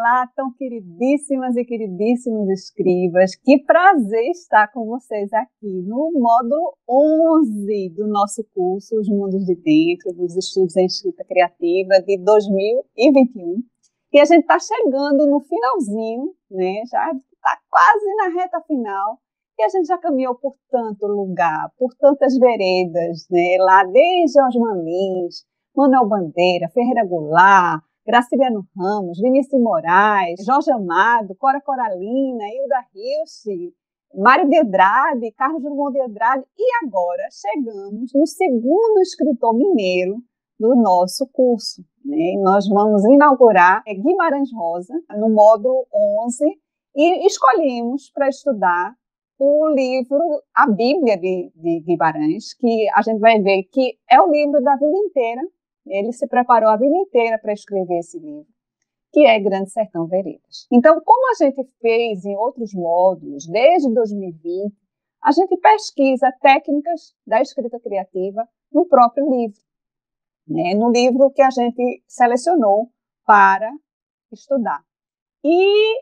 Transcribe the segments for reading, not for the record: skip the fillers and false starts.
Olá, tão queridíssimas e queridíssimos escribas, que prazer estar com vocês aqui no módulo 11 do nosso curso Os Mundos de Dentro, dos Estudos em Escrita Criativa de 2021. E a gente está chegando no finalzinho, né? Já está quase na reta final, e a gente já caminhou por tanto lugar, por tantas veredas, né? Lá desde Osman Lins, Manuel Bandeira, Ferreira Goulart, Graciliano Ramos, Vinícius Moraes, Jorge Amado, Cora Coralina, Hilda Hilst, Mário de Andrade, Carlos Drummond de Andrade, e agora chegamos no segundo escritor mineiro do nosso curso, né? Nós vamos inaugurar Guimarães Rosa, no módulo 11, e escolhemos para estudar o livro, a Bíblia de Guimarães, que a gente vai ver que é o livro da vida inteira. Ele se preparou a vida inteira para escrever esse livro, que é Grande Sertão Veredas. Então, como a gente fez em outros módulos, desde 2020, a gente pesquisa técnicas da escrita criativa no próprio livro, né? No livro que a gente selecionou para estudar. E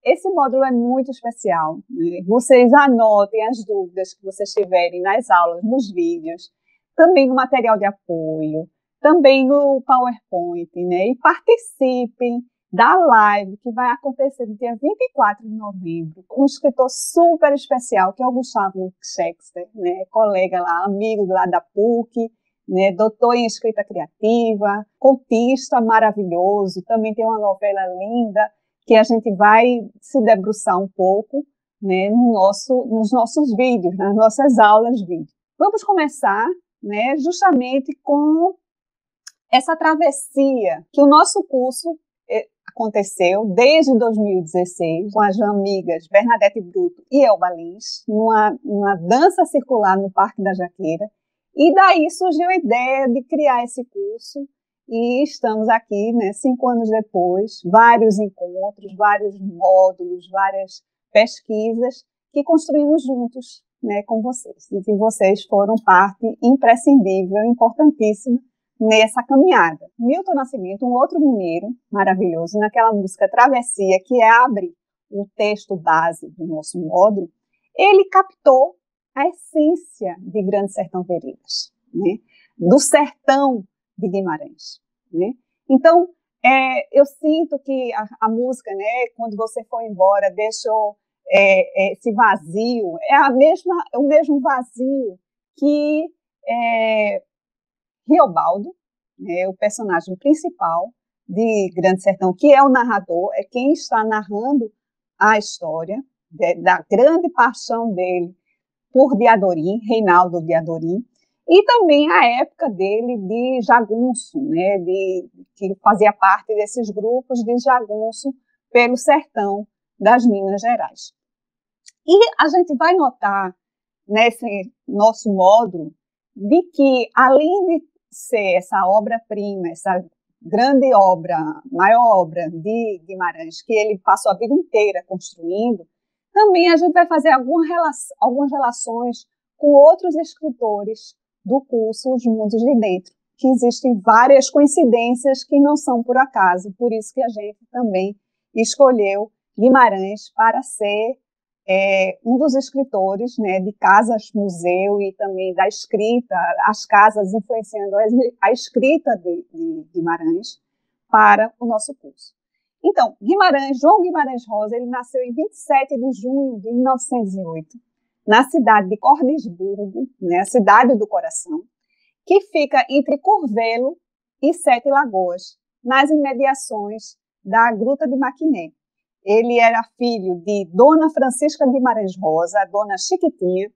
esse módulo é muito especial, né? Vocês anotem as dúvidas que vocês tiverem nas aulas, nos vídeos, também no material de apoio, também no PowerPoint, né? E participem da live que vai acontecer no dia 24 de novembro, com um escritor super especial, que é o Gustavo Scheckter, né? Colega lá, amigo lá da PUC, né? Doutor em escrita criativa, contista maravilhoso, também tem uma novela linda, que a gente vai se debruçar um pouco, né? Nos nossos vídeos, nas nossas aulas de vídeo. Vamos começar, né? Justamente com essa travessia que o nosso curso aconteceu desde 2016, com as amigas Bernadette Bruto e Elba Lins, numa dança circular no Parque da Jaqueira, e daí surgiu a ideia de criar esse curso, e estamos aqui, né, 5 anos depois, vários encontros, vários módulos, várias pesquisas que construímos juntos, né, com vocês, e que vocês foram parte imprescindível, importantíssima, nessa caminhada. Milton Nascimento, um outro mineiro maravilhoso, naquela música Travessia, que abre o texto base do nosso módulo, ele captou a essência de Grande Sertão Veredas, né? Do sertão de Guimarães, né? Então, eu sinto que a música, né, quando você foi embora, deixou esse vazio, é o mesmo vazio que Riobaldo, né, o personagem principal de Grande Sertão, que é o narrador, é quem está narrando a história da grande paixão dele por Diadorim, Reinaldo Diadorim, e também a época dele de jagunço, né, que fazia parte desses grupos de jagunço pelo sertão das Minas Gerais. E a gente vai notar nesse nosso módulo de que, além de ser essa obra-prima, essa grande obra, maior obra de Guimarães, que ele passou a vida inteira construindo, também a gente vai fazer algumas relações com outros escritores do curso Os Mundos de Dentro, que existem várias coincidências que não são por acaso, por isso que a gente também escolheu Guimarães para ser um dos escritores, né, de casas-museu e também da escrita, as casas influenciando a escrita de Guimarães para o nosso curso. Então, João Guimarães Rosa, ele nasceu em 27 de junho de 1908, na cidade de Cordisburgo, né, a cidade do coração, que fica entre Curvelo e Sete Lagoas, nas imediações da Gruta de Maquiné. Ele era filho de Dona Francisca Guimarães Rosa, a Dona Chiquitinha,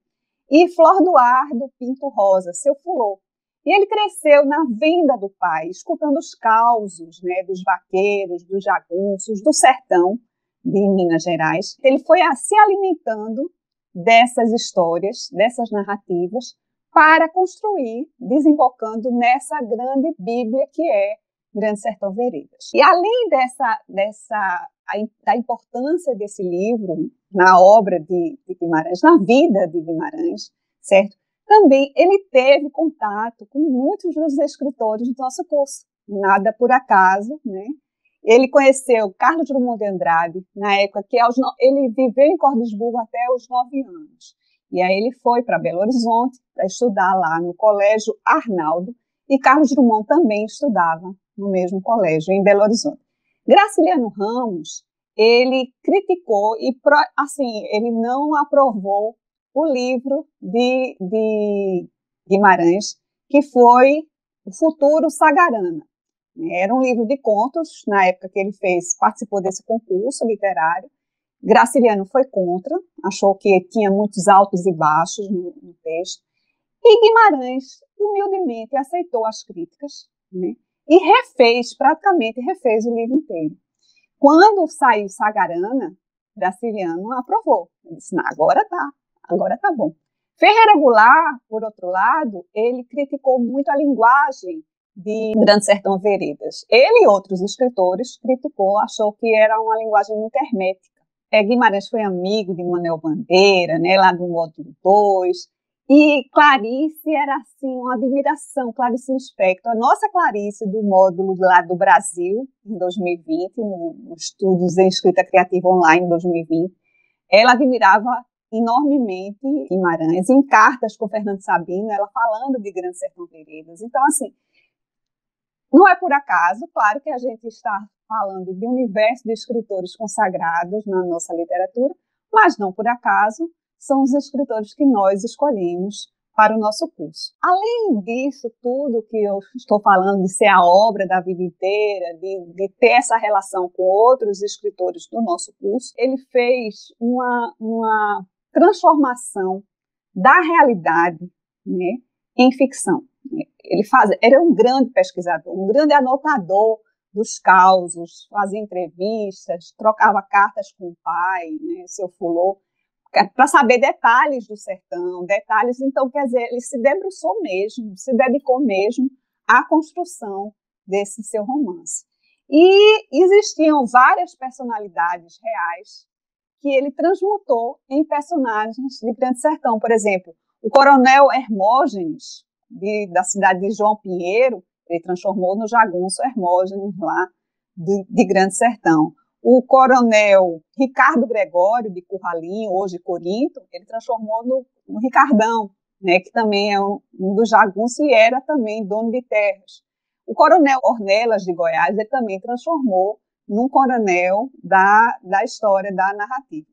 e Flor Duardo Pinto Rosa, seu fulô. E ele cresceu na venda do pai, escutando os causos, né, dos vaqueiros, dos jagunços, do sertão de Minas Gerais. Ele foi se alimentando dessas histórias, dessas narrativas, para construir, desembocando nessa grande Bíblia que é Grande Sertão Veredas. E além da importância desse livro na obra de Guimarães, na vida de Guimarães, certo? Também ele teve contato com muitos dos escritores do nosso curso, nada por acaso, né? Ele conheceu Carlos Drummond de Andrade, na época que ele viveu em Cordisburgo até os 9 anos. E aí ele foi para Belo Horizonte para estudar lá no Colégio Arnaldo, e Carlos Drummond também estudava no mesmo colégio, em Belo Horizonte. Graciliano Ramos, ele criticou e, assim, ele não aprovou o livro de Guimarães, que foi O Futuro Sagarana. Era um livro de contos, na época que ele participou desse concurso literário. Graciliano foi contra, achou que tinha muitos altos e baixos no texto. E Guimarães, humildemente, aceitou as críticas, né, e praticamente refez o livro inteiro. Quando saiu Sagarana, Graciliano aprovou. Ele disse, agora tá bom. Ferreira Goulart, por outro lado, ele criticou muito a linguagem de Grande Sertão Veredas. Ele e outros escritores achou que era uma linguagem muito hermética. Guimarães foi amigo de Manuel Bandeira, né, lá do módulo 2, e Clarice era assim uma admiração, Clarice Lispector. A nossa Clarice do módulo lá do Brasil, em 2020, no Estudos em Escrita Criativa Online, em 2020, ela admirava enormemente Guimarães. Em cartas com Fernando Sabino, ela falando de Grande Sertão Veredas. Então, assim, não é por acaso, claro que a gente está falando de um universo de escritores consagrados na nossa literatura, mas não por acaso são os escritores que nós escolhemos para o nosso curso. Além disso tudo que eu estou falando, de ser a obra da vida inteira, de ter essa relação com outros escritores do nosso curso, ele fez uma transformação da realidade, né, em ficção. Era um grande pesquisador, um grande anotador dos causos, fazia entrevistas, trocava cartas com o pai, né, seu fulô, para saber detalhes do sertão, então, quer dizer, ele se debruçou mesmo, se dedicou mesmo à construção desse seu romance. E existiam várias personalidades reais que ele transmutou em personagens de Grande Sertão. Por exemplo, o coronel Hermógenes, da cidade de João Pinheiro, ele transformou no jagunço Hermógenes lá de Grande Sertão. O coronel Ricardo Gregório, de Curralinho, hoje Corinto, ele transformou no Ricardão, né, que também é um dos jagunços e era também dono de terras. O coronel Ornelas, de Goiás, ele também transformou num coronel da história, da narrativa.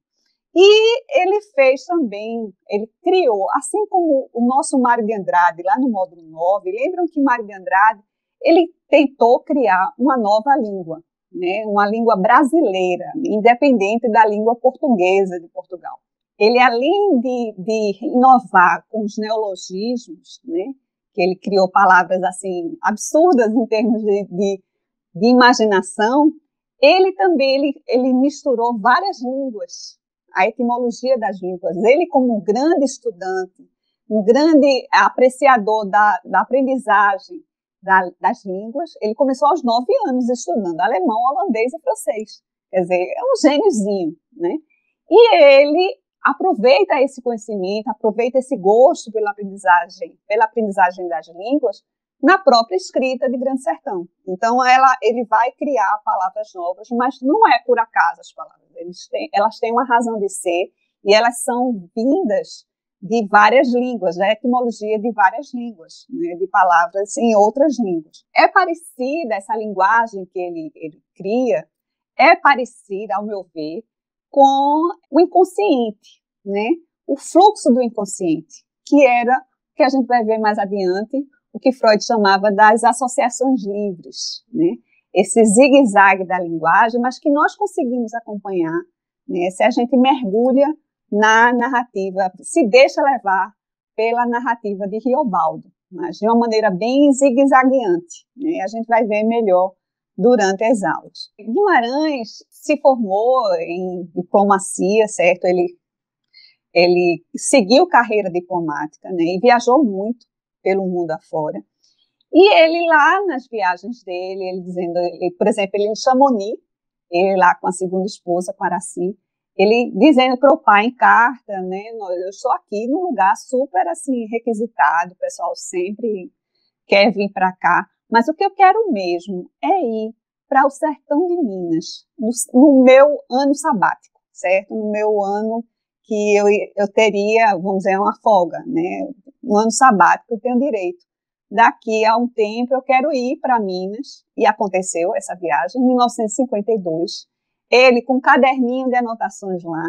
E ele fez também, ele criou, assim como o nosso Mário de Andrade, lá no módulo 9, lembram que Mário de Andrade, ele tentou criar uma nova língua, né, uma língua brasileira, independente da língua portuguesa de Portugal. Ele, além de inovar com os neologismos, né, que ele criou palavras assim absurdas em termos de imaginação, ele também ele misturou várias línguas, a etimologia das línguas. Ele, como um grande estudante, um grande apreciador da aprendizagem das línguas, ele começou aos 9 anos estudando alemão, holandês e francês. Quer dizer, é um gêniozinho, né? E ele aproveita esse conhecimento, aproveita esse gosto pela aprendizagem das línguas na própria escrita de Grande Sertão. Então, ele vai criar palavras novas, mas não é por acaso as palavras. Elas têm uma razão de ser e elas são vindas de várias línguas, da etimologia de várias línguas, né, de palavras em outras línguas. É parecida essa linguagem que ele cria, é parecida, ao meu ver, com o inconsciente, né? O fluxo do inconsciente, que a gente vai ver mais adiante, o que Freud chamava das associações livres, né? Esse zigue-zague da linguagem, mas que nós conseguimos acompanhar, né, se a gente mergulha na narrativa, se deixa levar pela narrativa de Riobaldo, mas de uma maneira bem zigue-zagueante, né? A gente vai ver melhor durante as aulas. Guimarães se formou em diplomacia, certo? Ele seguiu carreira diplomática, né, e viajou muito pelo mundo afora. E ele lá nas viagens dele, por exemplo, ele em Chamonix, ele lá com a segunda esposa, com Araci, ele dizendo para o pai em carta, né, eu estou aqui num lugar super assim requisitado, o pessoal sempre quer vir para cá, mas o que eu quero mesmo é ir para o sertão de Minas, no meu ano sabático, certo? No meu ano que eu teria, vamos dizer, uma folga, né? Um ano sabático eu tenho direito. Daqui a um tempo eu quero ir para Minas, e aconteceu essa viagem em 1952. Ele, com um caderninho de anotações lá,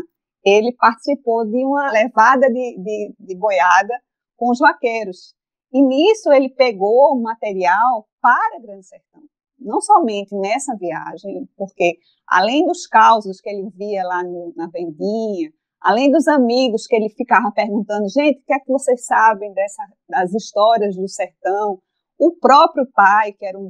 ele participou de uma levada de boiada com os vaqueiros. E nisso ele pegou o material para Grande Sertão. Não somente nessa viagem, porque além dos causos que ele via lá na vendinha, além dos amigos que ele ficava perguntando, gente, o que é que vocês sabem das histórias do sertão? O próprio pai, que era uma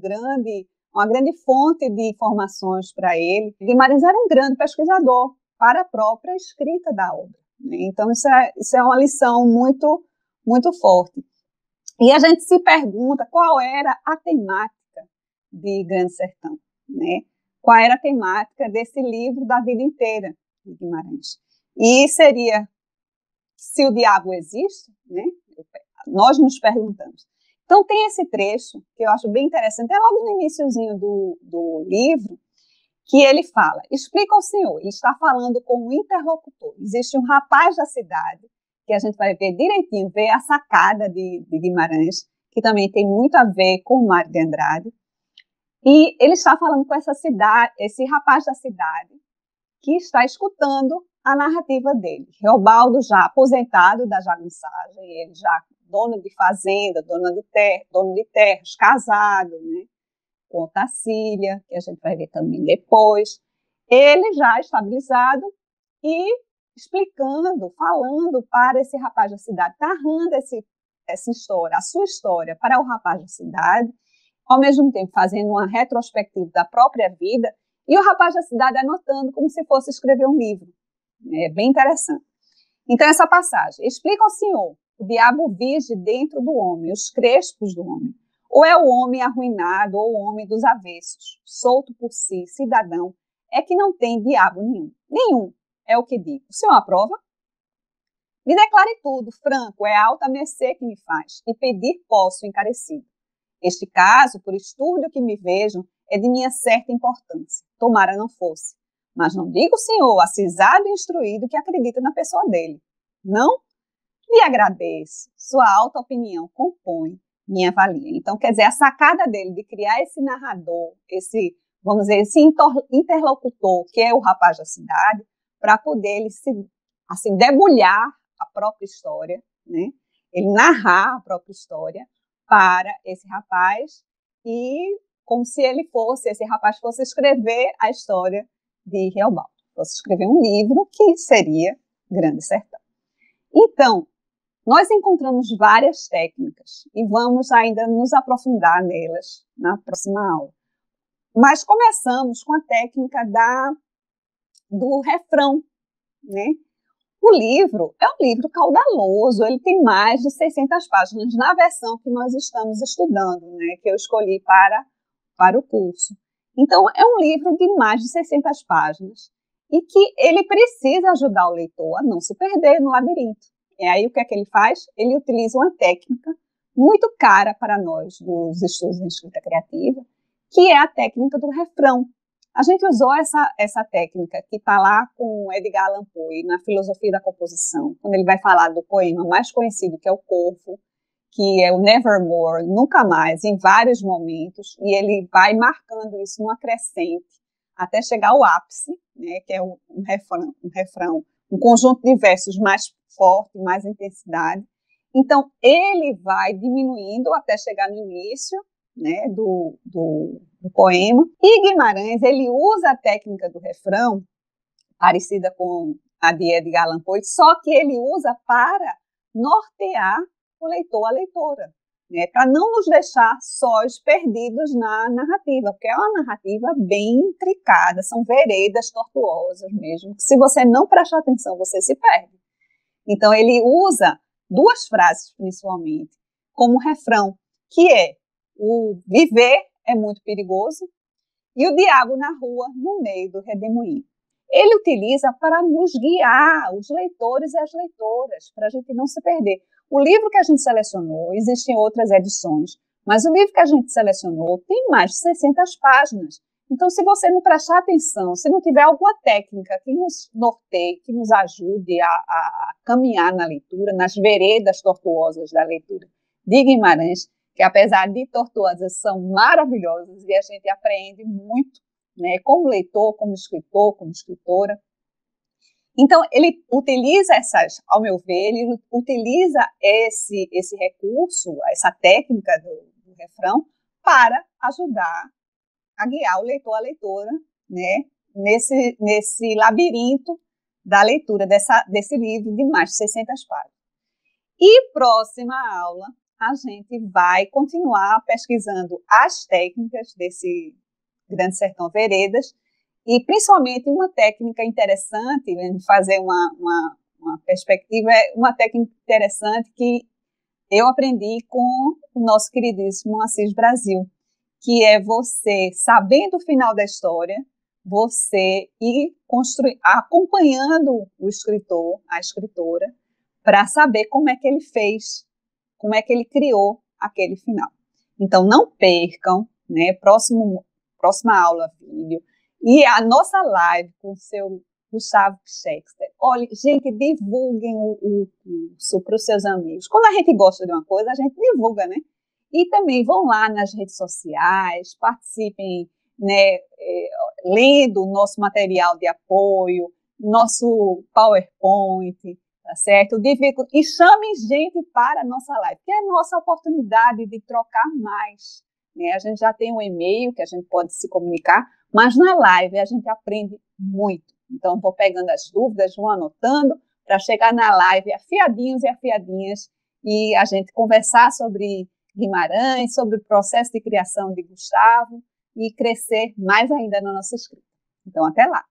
grande fonte de informações para ele. Guimarães era um grande pesquisador para a própria escrita da obra, né? Então, isso é uma lição muito, muito forte. E a gente se pergunta qual era a temática de Grande Sertão, né? Qual era a temática desse livro da vida inteira de Guimarães. E seria, se o diabo existe, né? Nós nos perguntamos. Então tem esse trecho, que eu acho bem interessante, é logo no iniciozinho do livro, que ele fala, explica ao senhor, ele está falando com um interlocutor. Existe um rapaz da cidade, que a gente vai ver direitinho, ver a sacada de Guimarães, que também tem muito a ver com o Mário de Andrade. E ele está falando com esse rapaz da cidade, que está escutando a narrativa dele. Reobaldo, já aposentado da jagunçagem, ele já dono de fazenda, dono de terras, casado, né, com Otacília, que a gente vai ver também depois. Ele já estabilizado e explicando, falando para esse rapaz da cidade, narrando essa história, a sua história para o rapaz da cidade, ao mesmo tempo fazendo uma retrospectiva da própria vida, e o rapaz da cidade anotando como se fosse escrever um livro. É bem interessante. Então, essa passagem explica ao senhor, o diabo vige dentro do homem, os crespos do homem, ou é o homem arruinado, ou o homem dos avessos, solto por si, cidadão, é que não tem diabo nenhum. Nenhum, é o que digo. O senhor aprova? Me declare tudo, franco, é alta mercê que me faz, e pedir posso encarecido. Este caso, por estúrdio que me vejam, é de minha certa importância. Tomara não fosse. Mas não digo o senhor, acisado e instruído, que acredita na pessoa dele. Não? Lhe agradeço. Sua alta opinião compõe minha valia. Então, quer dizer, a sacada dele de criar esse narrador, vamos dizer, esse interlocutor, que é o rapaz da cidade, para poder ele assim, debulhar a própria história, né? Ele narrar a própria história para esse rapaz, e como se esse rapaz fosse escrever a história de Reobaldo, fosse escrever um livro que seria Grande Sertão. Então, nós encontramos várias técnicas e vamos ainda nos aprofundar nelas na próxima aula. Mas começamos com a técnica do refrão, né? O livro é um livro caudaloso, ele tem mais de 600 páginas na versão que nós estamos estudando, né, que eu escolhi para o curso. Então, é um livro de mais de 600 páginas e que ele precisa ajudar o leitor a não se perder no labirinto. E aí, o que é que ele faz? Ele utiliza uma técnica muito cara para nós dos estudos em escrita criativa, que é a técnica do refrão. A gente usou essa técnica que está lá com Edgar Allan Poe na Filosofia da Composição, quando ele vai falar do poema mais conhecido, que é o Corvo, que é o Nevermore, nunca mais, em vários momentos, e ele vai marcando isso numa crescente até chegar ao ápice, né, que é um refrão, um conjunto de versos mais forte, mais intensidade. Então, ele vai diminuindo até chegar no início, né, do poema. E Guimarães, ele usa a técnica do refrão, parecida com a de Edgar Allan Poe, só que ele usa para nortear o leitor, a leitora, né, para não nos deixar sós perdidos na narrativa, porque é uma narrativa bem intricada, são veredas tortuosas mesmo, que se você não prestar atenção, você se perde. Então, ele usa duas frases, principalmente, como refrão, que é: o viver é muito perigoso e o diabo na rua, no meio do redemoinho. Ele utiliza para nos guiar, os leitores e as leitoras, para a gente não se perder. O livro que a gente selecionou, existem outras edições, mas o livro que a gente selecionou tem mais de 600 páginas. Então, se você não prestar atenção, se não tiver alguma técnica que nos norteie, que nos ajude a caminhar na leitura, nas veredas tortuosas da leitura de Guimarães, que apesar de tortuosas são maravilhosas e a gente aprende muito, né, como leitor, como escritor, como escritora. Então, ele utiliza ao meu ver, ele utiliza esse recurso, essa técnica do refrão, para ajudar a guiar o leitor, a leitora, né, nesse labirinto da leitura desse livro de mais de 600 páginas. E próxima aula, a gente vai continuar pesquisando as técnicas desse Grande Sertão Veredas, e principalmente uma técnica interessante, fazer uma perspectiva, uma técnica interessante que eu aprendi com o nosso queridíssimo Assis Brasil, que é você, sabendo o final da história, você ir acompanhando o escritor, a escritora, para saber como é que ele fez, como é que ele criou aquele final. Então, não percam, né, próxima aula, vídeo, e a nossa live com o seu Gustavo Shakespeare. Olha, gente, divulguem o curso para os seus amigos. Quando a gente gosta de uma coisa, a gente divulga, né? E também vão lá nas redes sociais, participem, né, lendo o nosso material de apoio, nosso PowerPoint, tá certo? E chamem gente para a nossa live, que é a nossa oportunidade de trocar mais, né? A gente já tem um e-mail que a gente pode se comunicar, mas na live a gente aprende muito. Então, vou pegando as dúvidas, vou anotando, para chegar na live afiadinhos e afiadinhas, e a gente conversar sobre Guimarães, sobre o processo de criação de Gustavo, e crescer mais ainda na nossa escrita. Então, até lá!